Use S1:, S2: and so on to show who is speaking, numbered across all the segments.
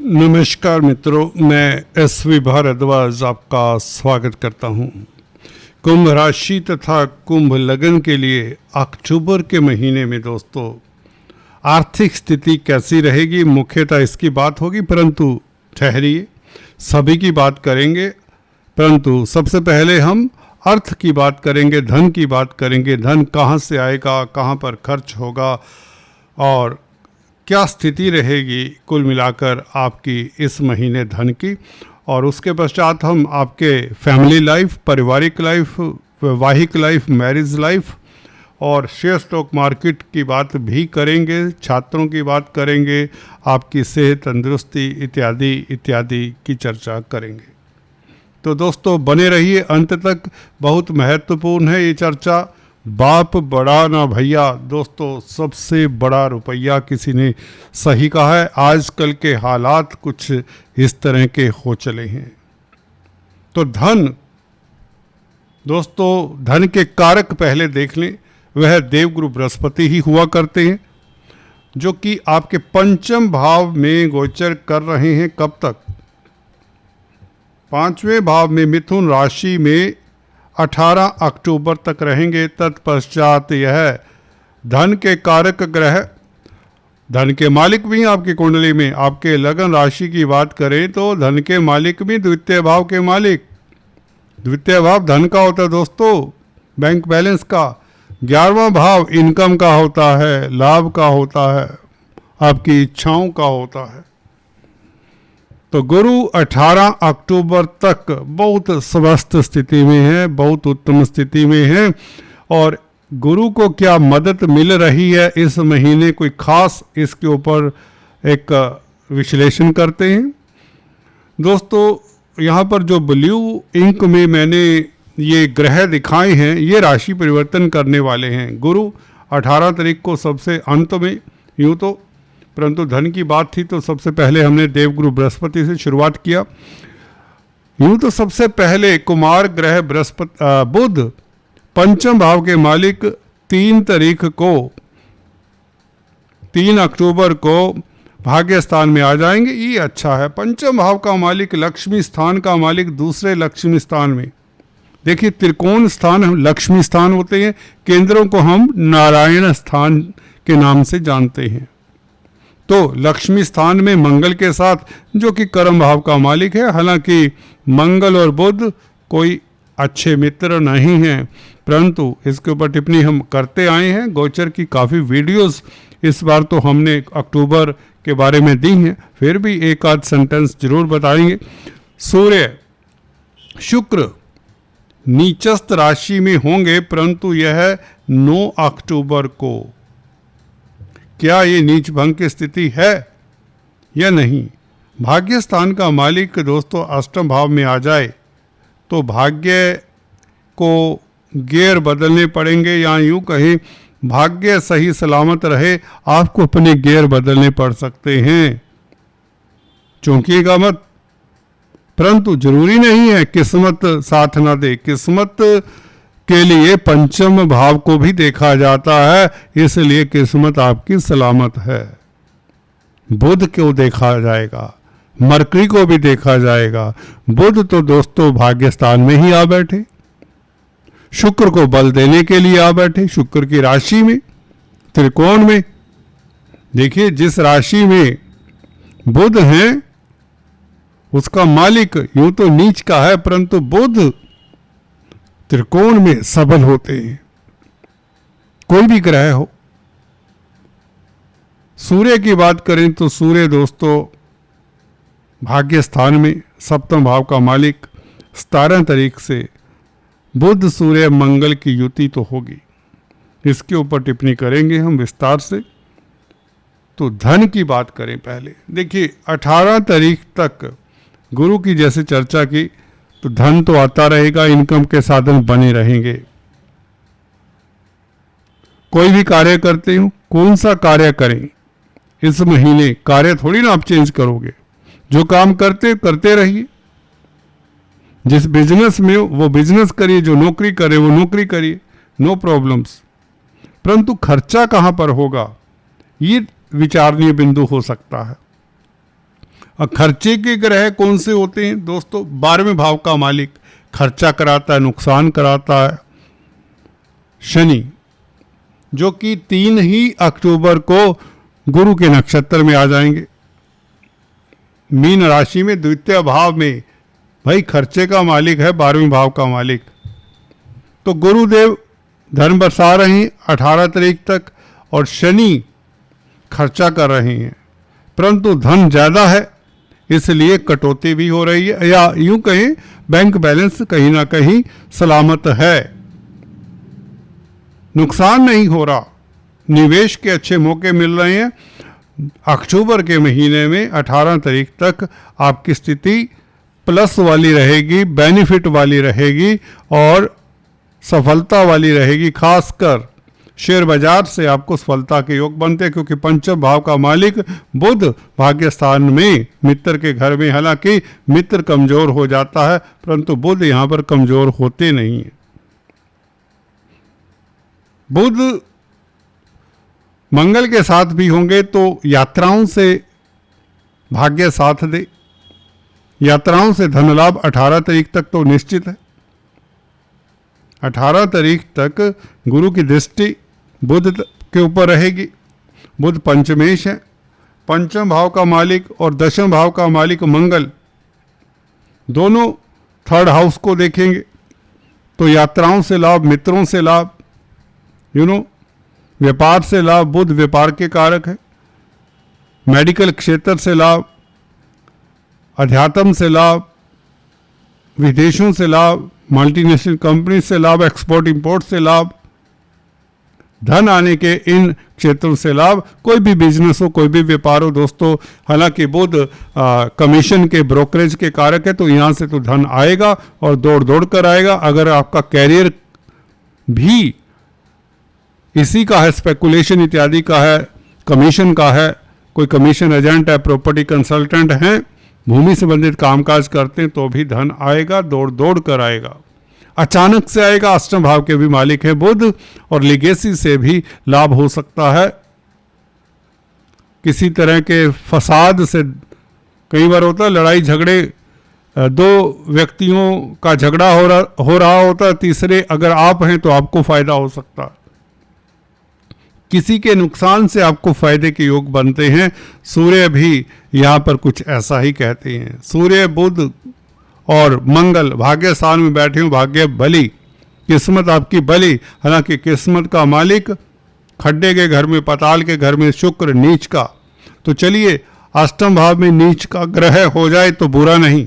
S1: नमस्कार मित्रों, मैं एसवी भारद्वाज आपका स्वागत करता हूं। कुंभ राशि तथा कुंभ लगन के लिए अक्टूबर के महीने में दोस्तों आर्थिक स्थिति कैसी रहेगी, मुख्यतः इसकी बात होगी। परंतु ठहरिए, सभी की बात करेंगे, परंतु सबसे पहले हम अर्थ की बात करेंगे, धन की बात करेंगे। धन कहाँ से आएगा, कहाँ पर खर्च होगा और क्या स्थिति रहेगी कुल मिलाकर आपकी इस महीने धन की। और उसके पश्चात हम आपके फैमिली लाइफ, पारिवारिक लाइफ, वैवाहिक लाइफ, मैरिज लाइफ और शेयर स्टॉक मार्केट की बात भी करेंगे, छात्रों की बात करेंगे, आपकी सेहत, तंदुरुस्ती इत्यादि इत्यादि की चर्चा करेंगे। तो दोस्तों बने रहिए अंत तक, बहुत महत्वपूर्ण है ये चर्चा। बाप बड़ा ना भैया, दोस्तों सबसे बड़ा रुपया किसी ने सही कहा है। आजकल के हालात कुछ इस तरह के हो चले हैं। तो धन, दोस्तों धन के कारक पहले देख लें, वह देवगुरु बृहस्पति ही हुआ करते हैं, जो कि आपके पंचम भाव में गोचर कर रहे हैं। कब तक? पांचवें भाव में मिथुन राशि में 18 अक्टूबर तक रहेंगे। तत्पश्चात यह धन के कारक ग्रह, धन के मालिक भी आपकी कुंडली में, आपके लगन राशि की बात करें तो धन के मालिक भी द्वितीय भाव के मालिक। द्वितीय भाव धन का होता है दोस्तों, बैंक बैलेंस का। 11वां भाव इनकम का होता है, लाभ का होता है, आपकी इच्छाओं का होता है। तो गुरु 18 अक्टूबर तक बहुत स्वस्थ स्थिति में है, बहुत उत्तम स्थिति में है। और गुरु को क्या मदद मिल रही है इस महीने, कोई खास, इसके ऊपर एक विश्लेषण करते हैं। दोस्तों यहाँ पर जो ब्लू इंक में मैंने ये ग्रह दिखाए हैं, ये राशि परिवर्तन करने वाले हैं। गुरु 18 तारीख को सबसे अंत में, यूँ तो परंतु धन की बात थी तो सबसे पहले हमने देवगुरु बृहस्पति से शुरुआत किया। यूं तो सबसे पहले कुमार ग्रह बृहस्पति, बुध पंचम भाव के मालिक 3 तारीख को, 3 अक्टूबर को भाग्य स्थान में आ जाएंगे। ये अच्छा है। पंचम भाव का मालिक, लक्ष्मी स्थान का मालिक दूसरे लक्ष्मी स्थान में। देखिए त्रिकोण स्थान हम लक्ष्मी स्थान होते हैं, केंद्रों को हम नारायण स्थान के नाम से जानते हैं। तो लक्ष्मी स्थान में मंगल के साथ, जो कि कर्म भाव का मालिक है। हालांकि मंगल और बुध कोई अच्छे मित्र नहीं हैं, परंतु इसके ऊपर टिप्पणी हम करते आए हैं। गोचर की काफ़ी वीडियोस इस बार तो हमने अक्टूबर के बारे में दी हैं, फिर भी एक आध सेंटेंस जरूर बताएंगे। सूर्य, शुक्र नीचस्थ राशि में होंगे, परंतु यह 9 अक्टूबर को। क्या ये नीच भंग की स्थिति है या नहीं? भाग्य स्थान का मालिक दोस्तों अष्टम भाव में आ जाए तो भाग्य को गियर बदलने पड़ेंगे, या यूं कहें भाग्य सही सलामत रहे, आपको अपने गियर बदलने पड़ सकते हैं। चौंकिएगा मत, परंतु जरूरी नहीं है किस्मत साथ ना दे। किस्मत के लिए पंचम भाव को भी देखा जाता है, इसलिए किस्मत आपकी सलामत है। बुध को देखा जाएगा, मरकरी को भी देखा जाएगा। बुध तो दोस्तों भाग्य स्थान में ही आ बैठे, शुक्र को बल देने के लिए आ बैठे, शुक्र की राशि में, त्रिकोण में। देखिए जिस राशि में बुध है उसका मालिक यूं तो नीच का है, परंतु बुध त्रिकोण में सबल होते हैं, कोई भी ग्रह हो। सूर्य की बात करें तो सूर्य दोस्तों भाग्य स्थान में, सप्तम भाव का मालिक। 17 तारीख से बुध सूर्य मंगल की युति तो होगी, इसके ऊपर टिप्पणी करेंगे हम विस्तार से। तो धन की बात करें पहले, देखिए 18 तारीख तक गुरु की जैसे चर्चा की, तो धन तो आता रहेगा, इनकम के साधन बने रहेंगे। कोई भी कार्य करते हो, कौन सा कार्य करें इस महीने, कार्य थोड़ी ना आप चेंज करोगे। जो काम करते रहिए। जिस बिजनेस में हो वो बिजनेस करिए, जो नौकरी करे वो नौकरी करिए, नो प्रॉब्लम्स। परंतु खर्चा कहाँ पर होगा, ये विचारणीय बिंदु हो सकता है। खर्चे के ग्रह कौन से होते हैं दोस्तों? 12वें भाव का मालिक खर्चा कराता है, नुकसान कराता है शनि, जो कि 3 ही अक्टूबर को गुरु के नक्षत्र में आ जाएंगे। मीन राशि में द्वितीय भाव में भाई खर्चे का मालिक है 12वें भाव का मालिक। तो गुरुदेव धन बरसा रहे हैं 18 तारीख तक और शनि खर्चा कर रहे हैं, परंतु धन ज़्यादा है इसलिए कटौती भी हो रही है, या यूं कहें बैंक बैलेंस कहीं ना कहीं सलामत है, नुकसान नहीं हो रहा। निवेश के अच्छे मौके मिल रहे हैं। अक्टूबर के महीने में 18 तारीख तक आपकी स्थिति प्लस वाली रहेगी, बेनिफिट वाली रहेगी और सफलता वाली रहेगी। खासकर शेयर बाजार से आपको सफलता के योग बनते हैं, क्योंकि पंचम भाव का मालिक बुध भाग्य स्थान में मित्र के घर में, हालांकि मित्र कमजोर हो जाता है परंतु बुध यहां पर कमजोर होते नहीं है। बुध मंगल के साथ भी होंगे तो यात्राओं से भाग्य साथ दे, यात्राओं से धन लाभ 18 तारीख तक तो निश्चित है। 18 तारीख तक गुरु की दृष्टि बुध के ऊपर रहेगी। बुध पंचमेश है, पंचम भाव का मालिक और दशम भाव का मालिक मंगल दोनों थर्ड हाउस को देखेंगे, तो यात्राओं से लाभ, मित्रों से लाभ, व्यापार से लाभ। बुध व्यापार के कारक है। मेडिकल क्षेत्र से लाभ, अध्यात्म से लाभ, विदेशों से लाभ, मल्टीनेशनल कंपनी से लाभ, एक्सपोर्ट इंपोर्ट से लाभ, धन आने के इन क्षेत्रों से लाभ। कोई भी बिजनेस हो, कोई भी व्यापार हो दोस्तों, हालांकि बुध कमीशन के ब्रोकरेज के कारक है तो यहाँ से तो धन आएगा और दौड़ दौड़ कर आएगा। अगर आपका कैरियर भी इसी का है, स्पेकुलेशन इत्यादि का है, कमीशन का है, कोई कमीशन एजेंट है, प्रॉपर्टी कंसल्टेंट हैं, भूमि संबंधित कामकाज करते हैं तो भी धन आएगा, दौड़ दौड़ कर आएगा, अचानक से आएगा। अष्टम भाव के भी मालिक है बुध और लीगेसी से भी लाभ हो सकता है। किसी तरह के फसाद से, कई बार होता है लड़ाई झगड़े, 2 व्यक्तियों का झगड़ा हो रहा होता है, तीसरे अगर आप हैं तो आपको फायदा हो सकता है। किसी के नुकसान से आपको फायदे के योग बनते हैं। सूर्य भी यहाँ पर कुछ ऐसा ही कहते हैं। सूर्य, बुध और मंगल भाग्य स्थान में बैठे हो, भाग्य बली, किस्मत आपकी बली। हालांकि किस्मत का मालिक खड्डे के घर में, पताल के घर में शुक्र नीच का। तो चलिए, अष्टम भाव में नीच का ग्रह हो जाए तो बुरा नहीं।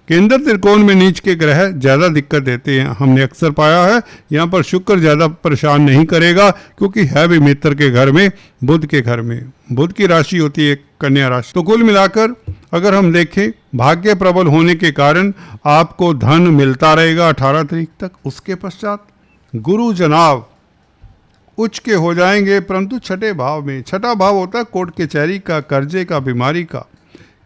S1: केंद्र त्रिकोण में नीच के ग्रह ज़्यादा दिक्कत देते हैं, हमने अक्सर पाया है। यहाँ पर शुक्र ज़्यादा परेशान नहीं करेगा क्योंकि है भी मित्र के घर में, बुध के घर में। बुध की राशि होती है कन्या राशि। तो कुल मिलाकर अगर हम देखें, भाग्य प्रबल होने के कारण आपको धन मिलता रहेगा 18 तारीख तक। उसके पश्चात गुरु जनाब उच्च के हो जाएंगे, परंतु छठे भाव में। छठा भाव होता है कोर्ट कचहरी का, कर्जे का, बीमारी का।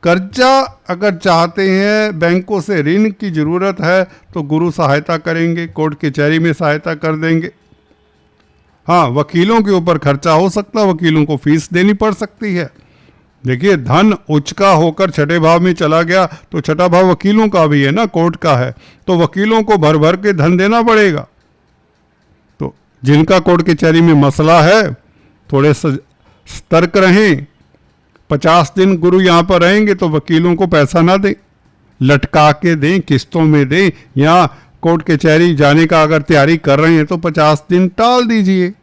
S1: कर्जा अगर चाहते हैं, बैंकों से ऋण की ज़रूरत है तो गुरु सहायता करेंगे, कोर्ट कचहरी में सहायता कर देंगे। हाँ, वकीलों के ऊपर खर्चा हो सकता है, वकीलों को फीस देनी पड़ सकती है। देखिए, धन उच्च का होकर छठे भाव में चला गया तो छठा भाव वकीलों का भी है ना, कोर्ट का है, तो वकीलों को भर भर के धन देना पड़ेगा। तो जिनका कोर्ट कचहरी में मसला है थोड़े सतर्क रहें। 50 दिन गुरु यहाँ पर रहेंगे तो वकीलों को पैसा ना दें, लटका के दें, किस्तों में दें, या कोर्ट कचहरी जाने का अगर तैयारी कर रहे हैं तो 50 दिन टाल दीजिए।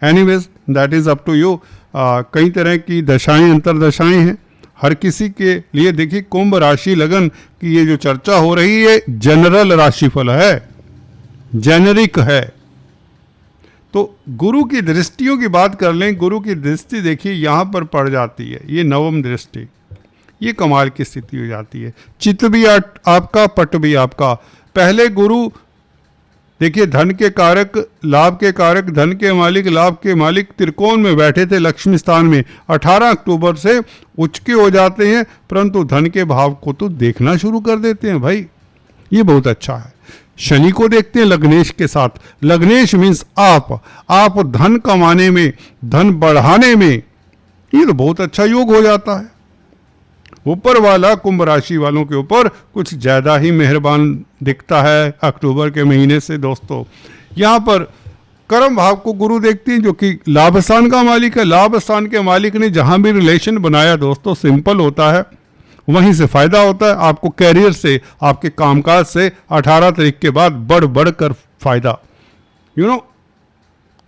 S1: Anyways, that is up to you. कई तरह की दशाएं, अंतरदशाएं हैं हर किसी के लिए। देखिए, कुंभ राशि लगन की ये जो चर्चा हो रही है जनरल राशिफल है, जेनरिक है। तो गुरु की दृष्टियों की बात कर लें। गुरु की दृष्टि देखिए यहाँ पर पड़ जाती है, ये नवम दृष्टि, ये कमाल की स्थिति हो जाती है। चित्त भी आपका, पट भी आपका। पहले गुरु देखिए धन के कारक, लाभ के कारक, धन के मालिक, लाभ के मालिक त्रिकोण में बैठे थे लक्ष्मी स्थान में। 18 अक्टूबर से उच्च के हो जाते हैं, परंतु धन के भाव को तो देखना शुरू कर देते हैं भाई, ये बहुत अच्छा है। शनि को देखते हैं लग्नेश के साथ। लग्नेश मीन्स आप धन कमाने में, धन बढ़ाने में, ये तो बहुत अच्छा योग हो जाता है। ऊपर वाला कुंभ राशि वालों के ऊपर कुछ ज़्यादा ही मेहरबान दिखता है अक्टूबर के महीने से दोस्तों। यहाँ पर कर्म भाव को गुरु देखते हैं जो कि लाभ स्थान का मालिक है। लाभ स्थान के मालिक ने जहाँ भी रिलेशन बनाया दोस्तों सिंपल होता है, वहीं से फायदा होता है आपको। कैरियर से, आपके कामकाज से 18 तारीख के बाद बढ़ कर फायदा,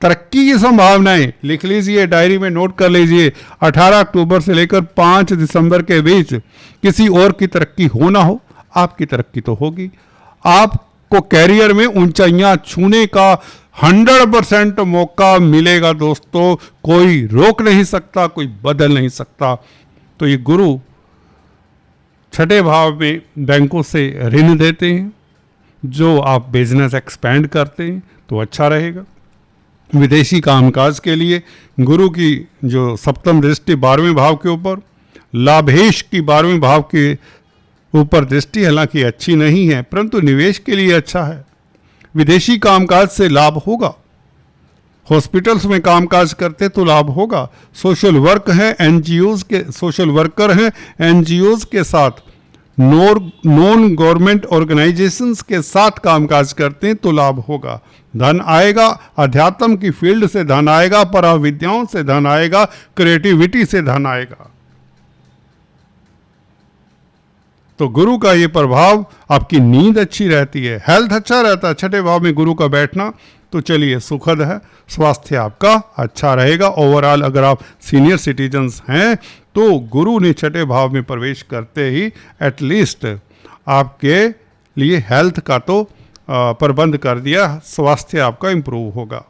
S1: तरक्की की संभावनाएं लिख लीजिए, डायरी में नोट कर लीजिए। 18 अक्टूबर से लेकर 5 दिसंबर के बीच किसी और की तरक्की हो ना हो, आपकी तरक्की तो होगी। आपको कैरियर में ऊंचाइयां छूने का 100% मौका मिलेगा दोस्तों, कोई रोक नहीं सकता, कोई बदल नहीं सकता। तो ये गुरु छठे भाव में बैंकों से ऋण देते हैं, जो आप बिजनेस एक्सपेंड करते हैं तो अच्छा रहेगा। विदेशी कामकाज के लिए गुरु की जो सप्तम दृष्टि 12वें भाव के ऊपर, लाभेश की 12वें भाव के ऊपर दृष्टि हालांकि अच्छी नहीं है परंतु निवेश के लिए अच्छा है। विदेशी कामकाज से लाभ होगा, हॉस्पिटल्स में कामकाज करते तो लाभ होगा। सोशल वर्क है, एनजीओज के सोशल वर्कर हैं, एनजीओज के साथ नॉन गवर्नमेंट ऑर्गेनाइजेशंस के साथ कामकाज करते हैं तो लाभ होगा। धन आएगा, अध्यात्म की फील्ड से धन आएगा, पराविद्याओं से धन आएगा, क्रिएटिविटी से धन आएगा। तो गुरु का ये प्रभाव, आपकी नींद अच्छी रहती है, हेल्थ अच्छा रहता है। छठे भाव में गुरु का बैठना तो चलिए सुखद है, स्वास्थ्य आपका अच्छा रहेगा। ओवरऑल अगर आप सीनियर सिटीजन्स हैं तो गुरु ने छठे भाव में प्रवेश करते ही एटलीस्ट आपके लिए हेल्थ का तो प्रबंध कर दिया, स्वास्थ्य आपका इम्प्रूव होगा।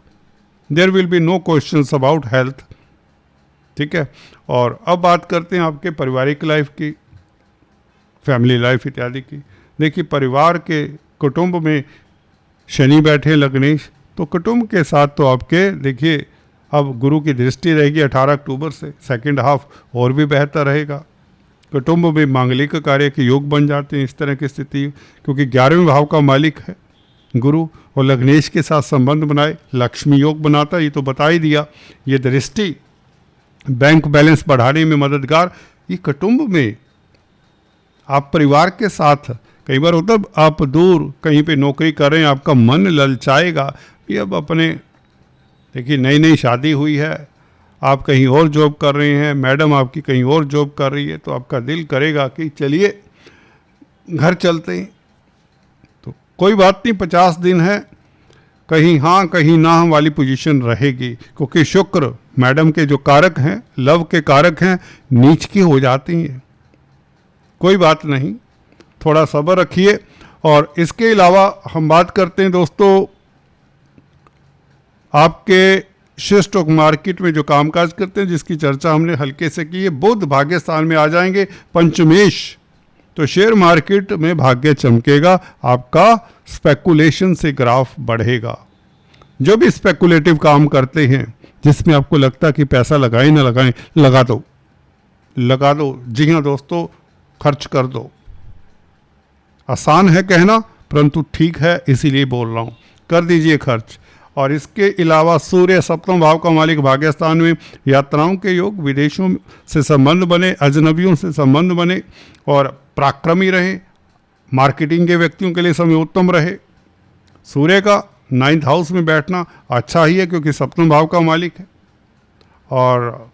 S1: There will be no questions about health, ठीक है। और अब बात करते हैं आपके पारिवारिक लाइफ की, फैमिली लाइफ इत्यादि की। देखिए परिवार के कुटुंब में शनि बैठे लग्नेश, तो कुटुंब के साथ तो आपके देखिए अब गुरु की दृष्टि रहेगी 18 अक्टूबर से, सेकंड हाफ और भी बेहतर रहेगा। कुटुंब में मांगलिक कार्य के योग बन जाते हैं इस तरह की स्थिति, क्योंकि 11वें भाव का मालिक है गुरु और लग्नेश के साथ संबंध बनाए, लक्ष्मी योग बनाता है, ये तो बता ही दिया। ये दृष्टि बैंक बैलेंस बढ़ाने में मददगार। ये कुटुंब में आप परिवार के साथ, कई बार होता आप दूर कहीं पे नौकरी कर रहे हैं, आपका मन ललचाएगा कि अब अपने, देखिए नई नई शादी हुई है, आप कहीं और जॉब कर रहे हैं, मैडम आपकी कहीं और जॉब कर रही है, तो आपका दिल करेगा कि चलिए घर चलते हैं। तो कोई बात नहीं, 50 दिन है, कहीं हाँ कहीं ना वाली पोजीशन रहेगी, क्योंकि शुक्र मैडम के जो कारक हैं, लव के कारक हैं, नीच की हो जाती हैं। कोई बात नहीं, थोड़ा सब्र रखिए। और इसके अलावा हम बात करते हैं दोस्तों आपके शेयर स्टॉक मार्केट में जो कामकाज करते हैं, जिसकी चर्चा हमने हल्के से की है। बुध भाग्य स्थान में आ जाएंगे, पंचमेश, तो शेयर मार्केट में भाग्य चमकेगा, आपका स्पेकुलेशन से ग्राफ बढ़ेगा। जो भी स्पेकुलेटिव काम करते हैं जिसमें आपको लगता है कि पैसा लगाएं ना लगाएं, लगा दो, लगा दो। जी हाँ दोस्तों, खर्च कर दो। आसान है कहना परंतु ठीक है, इसीलिए बोल रहा हूँ, कर दीजिए खर्च। और इसके अलावा सूर्य सप्तम भाव का मालिक भाग्य स्थान में, यात्राओं के योग, विदेशों से संबंध बने, अजनबियों से संबंध बने और पराक्रमी रहे। मार्केटिंग के व्यक्तियों के लिए समय उत्तम रहे। सूर्य का 9th हाउस में बैठना अच्छा ही है क्योंकि सप्तम भाव का मालिक है। और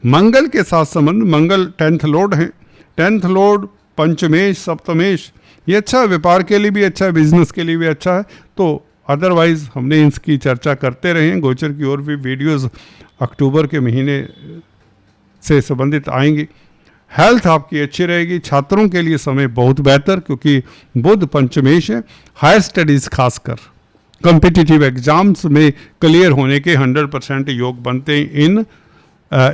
S1: मंगल के साथ संबंध, मंगल 10th लॉर्ड हैं, 10th लॉर्ड पंचमेश सप्तमेश, ये अच्छा है, व्यापार के लिए भी अच्छा है, बिजनेस के लिए भी अच्छा है। तो अदरवाइज हमने इसकी चर्चा करते रहे हैं, गोचर की और भी वीडियोस अक्टूबर के महीने से संबंधित आएंगी। हेल्थ आपकी अच्छी रहेगी। छात्रों के लिए समय बहुत बेहतर, क्योंकि बुध पंचमेश है। हायर स्टडीज़ खासकर कॉम्पिटिटिव एग्जाम्स में क्लियर होने के 100% योग बनते हैं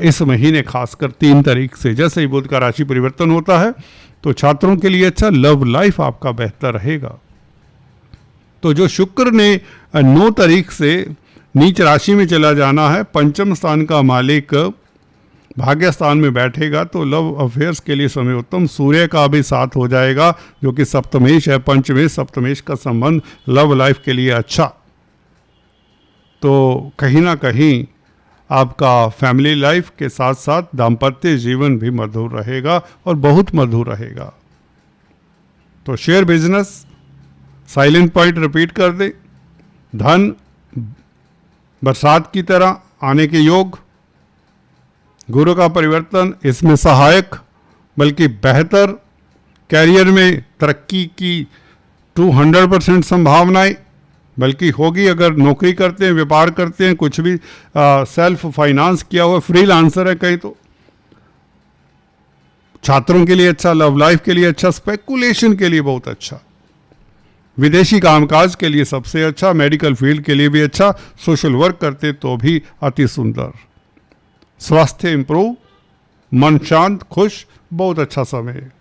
S1: इस महीने, खासकर 3 तारीख से। जैसे ही बुध का राशि परिवर्तन होता है तो छात्रों के लिए अच्छा, लव लाइफ आपका बेहतर रहेगा। तो जो शुक्र ने 9 तारीख से नीच राशि में चला जाना है, पंचम स्थान का मालिक भाग्य स्थान में बैठेगा, तो लव अफेयर्स के लिए समय उत्तम। सूर्य का भी साथ हो जाएगा जो कि सप्तमेश है, पंचमेश सप्तमेश का संबंध, लव लाइफ के लिए अच्छा। तो कहीं ना कहीं आपका फैमिली लाइफ के साथ साथ दाम्पत्य जीवन भी मधुर रहेगा और बहुत मधुर रहेगा। तो share business, silent point repeat कर दें, धन बरसात की तरह आने के योग, गुरु का परिवर्तन इसमें सहायक, बल्कि बेहतर कैरियर में तरक्की की 200% संभावनाएं बल्कि होगी। अगर नौकरी करते हैं, व्यापार करते हैं, कुछ भी सेल्फ फाइनेंस किया हुआ फ्रीलांसर है कहीं, तो छात्रों के लिए अच्छा, लव लाइफ के लिए अच्छा, स्पेकुलेशन के लिए बहुत अच्छा, विदेशी कामकाज के लिए सबसे अच्छा, मेडिकल फील्ड के लिए भी अच्छा, सोशल वर्क करते तो भी अति सुंदर। स्वास्थ्य इंप्रूव, मन शांत, खुश, बहुत अच्छा समय है।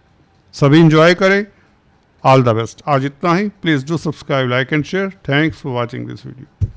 S1: सभी इंजॉय करें। All the best. आज इतना ही। Please do subscribe, like and share. Thanks for watching this video.